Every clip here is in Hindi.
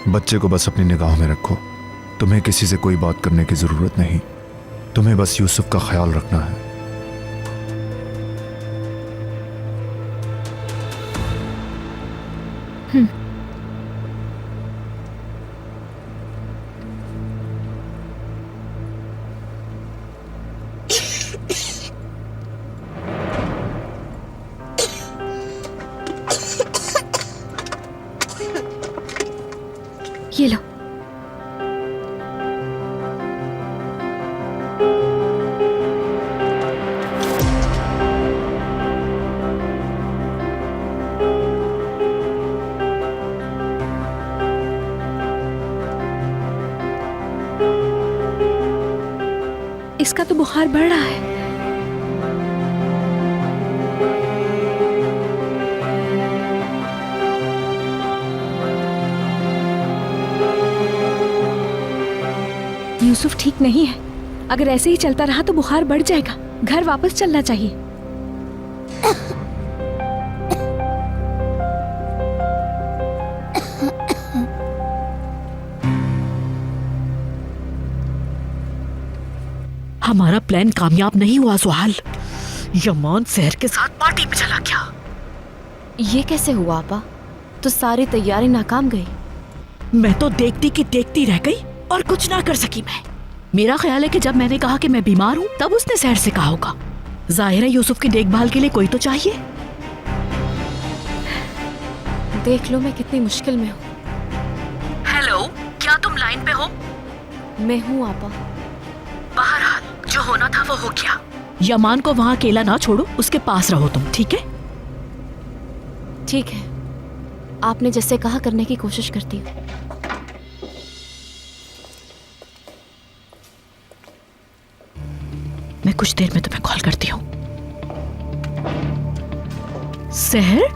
बच्चे को बस अपनी निगाह में रखो। तुम्हें किसी से कोई बात करने की जरूरत नहीं। तुम्हें बस यूसुफ का ख्याल रखना है। ये लो। इसका तो बुखार बढ़ रहा है। यूसुफ ठीक नहीं है। अगर ऐसे ही चलता रहा तो बुखार बढ़ जाएगा। घर वापस चलना चाहिए। हमारा प्लान कामयाब नहीं हुआ सुहाल। यमान शहर के साथ पार्टी में चला गया। ये कैसे हुआ आपा? तो सारी तैयारी नाकाम गई। मैं तो देखती की देखती रह गई और कुछ ना कर सकी मैं। मेरा ख्याल है कि जब मैंने कहा कि मैं बीमार हूँ तब उसने शहर से कहा होगा। जाहिर है यूसुफ की देखभाल के लिए कोई तो चाहिए। देख लो मैं कितनी मुश्किल में हूँ। हेलो, क्या तुम लाइन पे हो? मैं हूँ आपा। बहरहाल जो होना था वो हो गया। यमान को वहाँ अकेला ना छोड़ो, उसके पास रहो तुम, ठीक है? ठीक है, आपने जैसे कहा करने की कोशिश करती हूँ। मैं कुछ देर में तुम्हें कॉल करती हूँ। सहर,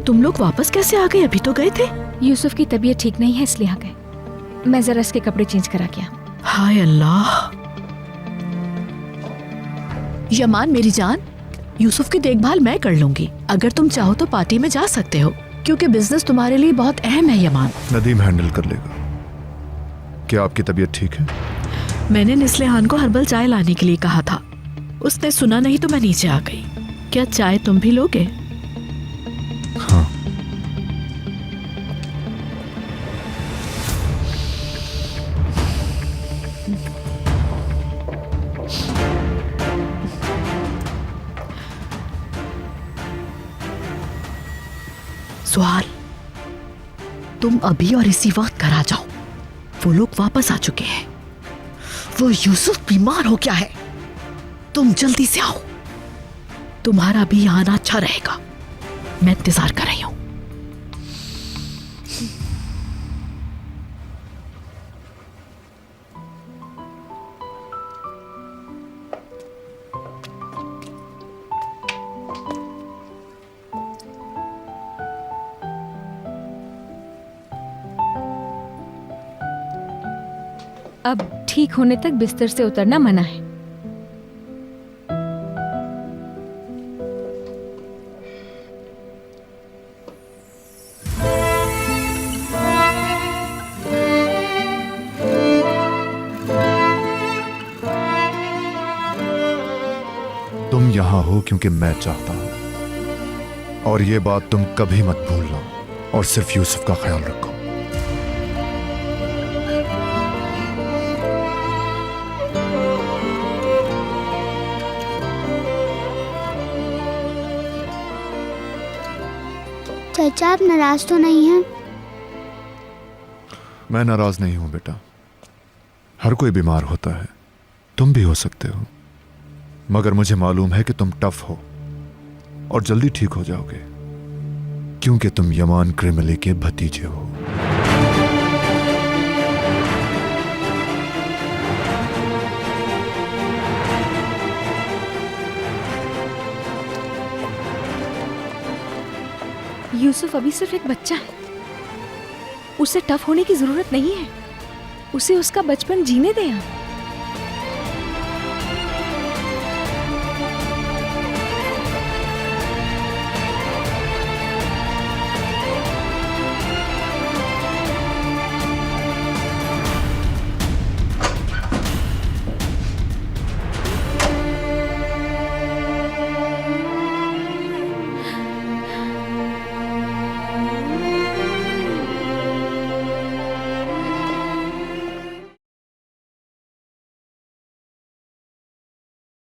तुम लोग वापस कैसे आ गए? अभी तो गए थे। यूसुफ की तबीयत ठीक नहीं है इसलिए आ गए। मैं जरा इसके कपड़े चेंज करा के आऊं। हाय अल्लाह। यमान मेरी जान, यूसुफ की देखभाल मैं कर लूंगी। अगर तुम चाहो तो पार्टी में जा सकते हो, क्योंकि बिजनेस तुम्हारे लिए बहुत अहम है। यमान, नदीम हैंडल कर लेगा। क्या आपकी तबीयत ठीक है? मैंने निस्लेहान को हर्बल चाय लाने के लिए कहा था। उसने सुना नहीं तो मैं नीचे आ गई। क्या चाय तुम भी लोगे? हाँ। सुहाल, तुम अभी और इसी वक्त घर आ जाओ। वो लोग वापस आ चुके हैं। वो यूसुफ बीमार हो गया है। तुम जल्दी से आओ। तुम्हारा भी यहाँ आना अच्छा रहेगा। मैं इंतजार कर रही हूँ। अब ठीक होने तक बिस्तर से उतरना मना है। तुम यहां हो क्योंकि मैं चाहता हूं, और ये बात तुम कभी मत भूलना। और सिर्फ यूसुफ का ख्याल रखो। चाचा, आप नाराज तो नहीं हैं? मैं नाराज नहीं हूं बेटा। हर कोई बीमार होता है, तुम भी हो सकते हो। मगर मुझे मालूम है कि तुम टफ हो और जल्दी ठीक हो जाओगे, क्योंकि तुम यमान क्रिमिली के भतीजे हो। यूसुफ अभी सिर्फ एक बच्चा है। उसे टफ होने की जरूरत नहीं है। उसे उसका बचपन जीने दें आप।